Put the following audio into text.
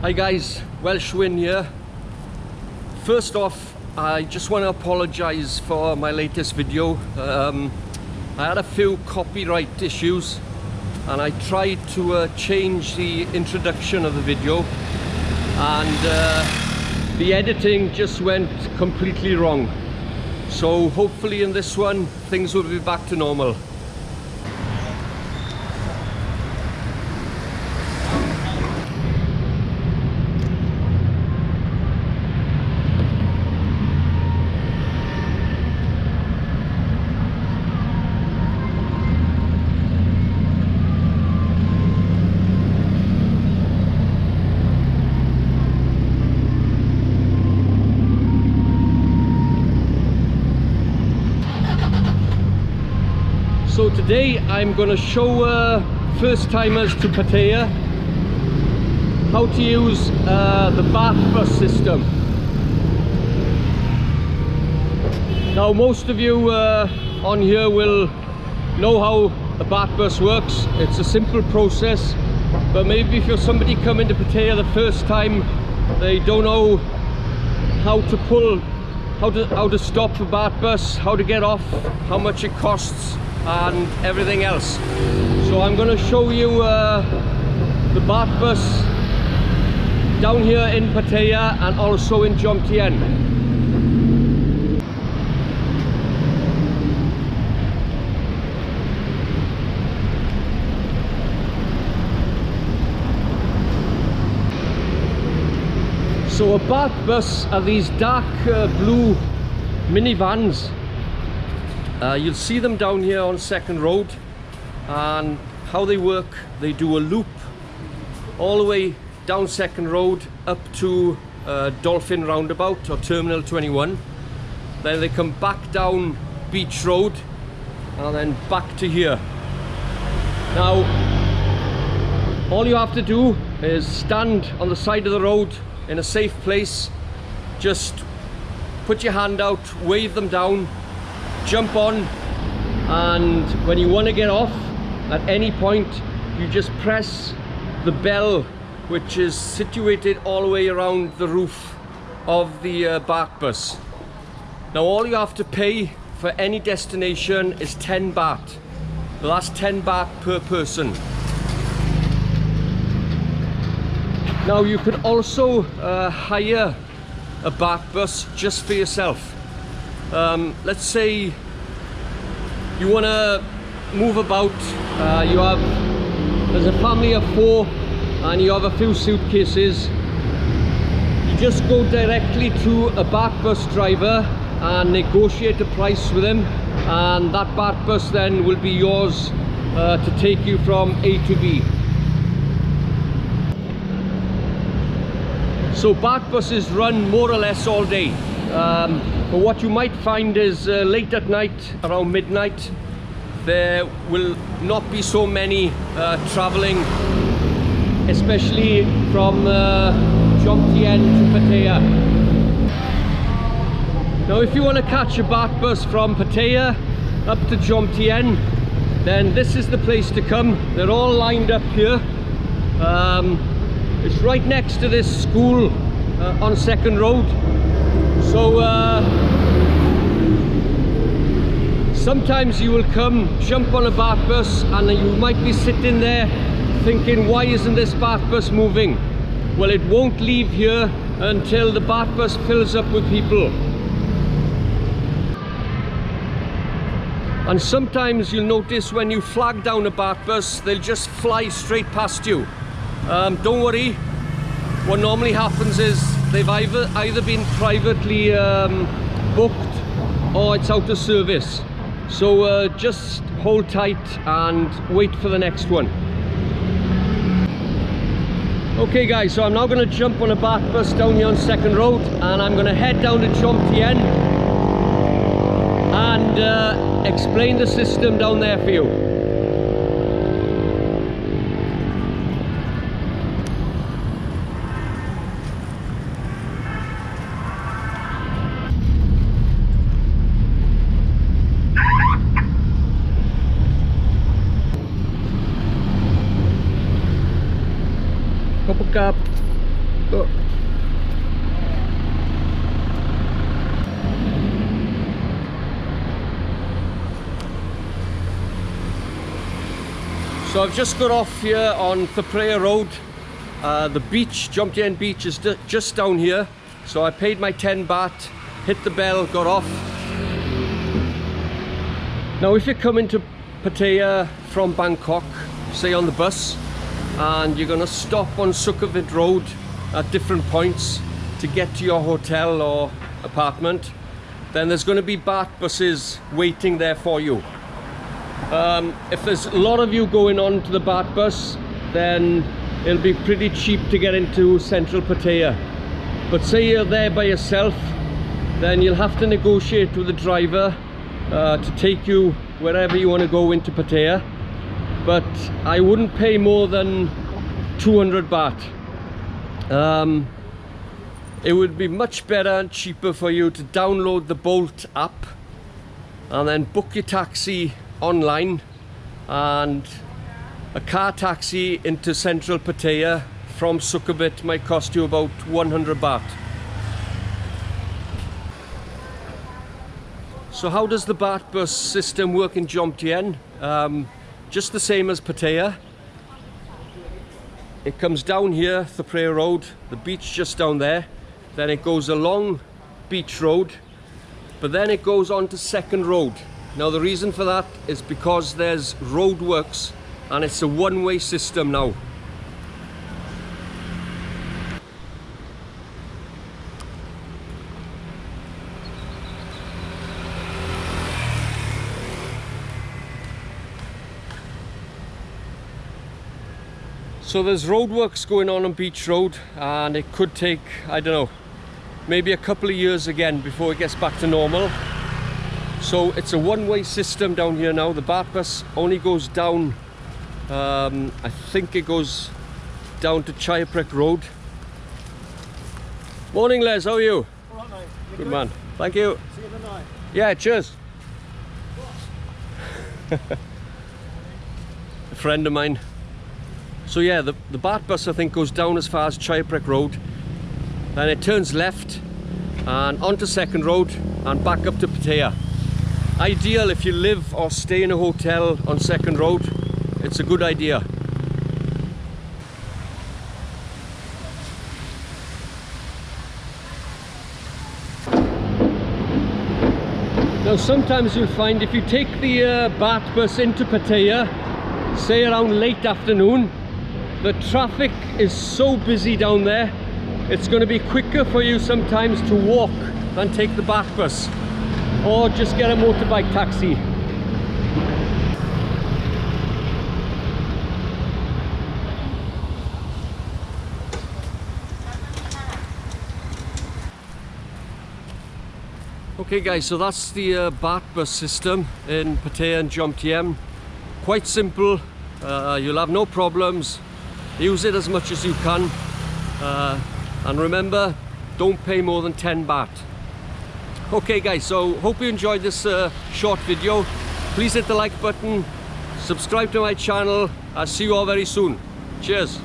Hi guys, Welsh Win here. First off, I just want to apologise for my latest video. I had a few copyright issues and I tried to change the introduction of the video, and the editing just went completely wrong. So hopefully in this one things will be back to normal. So today I'm going to show first-timers to Pattaya how to use the Baht bus system. Now most of you on here will know how a Baht bus works. It's a simple process, but maybe if you're somebody coming to Pattaya the first time, they don't know how to pull, how to stop a Baht bus, how to get off, how much it costs, and everything else. So I'm going to show you the Baht bus down here in Pattaya and also in Jomtien. So a Baht bus are these dark blue minivans. You'll see them down here on Second Road, and how they work, they do a loop all the way down Second Road up to Dolphin Roundabout or Terminal 21. Then they come back down Beach Road and then back to here. Now all you have to do is stand on the side of the road in a safe place, just put your hand out, wave them down, jump on, and when you want to get off at any point you just press the bell, which is situated all the way around the roof of the Baht bus. Now all you have to pay for any destination is 10 baht. Well, that's 10 baht per person. Now you could also hire a Baht bus just for yourself. Let's say you want to move about, there's a family of 4 and you have a few suitcases. You just go directly to a Baht bus driver and negotiate a price with him, and that Baht bus then will be yours to take you from A to B. So Baht buses run more or less all day. But what you might find is late at night, around midnight, there will not be so many travelling, especially from Jomtien to Pattaya. Now if you want to catch a Baht bus from Pattaya up to Jomtien, then this is the place to come. They're all lined up here. It's right next to this school on Second Road. So sometimes you will come, jump on a Baht bus, and you might be sitting there thinking, why isn't this Baht bus moving? Well, it won't leave here until the Baht bus fills up with people. And sometimes you'll notice when you flag down a Baht bus, they'll just fly straight past you. Don't worry, what normally happens is they've either been privately booked or it's out of service. So just hold tight and wait for the next one. Okay guys, so I'm now going to jump on a Baht bus down here on Second Road, and I'm going to head down to Jomtien and explain the system down there for you. Cup. So I've just got off here on Pattaya Road. The beach, Jomtien beach, is just down here. So I paid my 10 baht, hit the bell, got off. Now if you're coming to Pattaya from Bangkok, say on the bus, and you're going to stop on Sukhumvit Road at different points to get to your hotel or apartment, then there's going to be Baht buses waiting there for you. If there's a lot of you going on to the Baht bus, then it'll be pretty cheap to get into central Pattaya. But say you're there by yourself, then you'll have to negotiate with the driver to take you wherever you want to go into Pattaya. But I wouldn't pay more than 200 baht. It would be much better and cheaper for you to download the Bolt app and then book your taxi online, and a car taxi into central Pattaya from Sukhumvit might cost you about 100 baht. So how does the Baht bus system work in Jomtien? Just the same as Pattaya. It comes down here, Pattaya Road, the beach just down there. Then it goes along Beach Road, but then it goes on to Second Road. Now the reason for that is because there's roadworks and it's a one-way system now. So there's roadworks going on Beach Road, and it could take, I don't know, maybe a couple of years again before it gets back to normal. So it's a one-way system down here now. The Baht bus only goes down, I think it goes down to Chayaprek Road. Morning Les, how are you? All right, mate. Good man, thank you. See you tonight. Yeah, cheers. A friend of mine. So yeah, the Baht bus I think goes down as far as Chayaprek Road, then it turns left and onto Second Road and back up to Pattaya. Ideal if you live or stay in a hotel on Second Road, it's a good idea. Now sometimes you'll find if you take the Baht bus into Pattaya, say around late afternoon, the traffic is so busy down there, it's going to be quicker for you sometimes to walk than take the Baht bus, or just get a motorbike taxi. Okay guys, so that's the Baht bus system in Pattaya and Jomtien. Quite simple, you'll have no problems. Use it as much as you can, and remember, don't pay more than 10 baht. Okay guys, so hope you enjoyed this short video. Please hit the like button, subscribe to my channel. I'll see you all very soon. Cheers.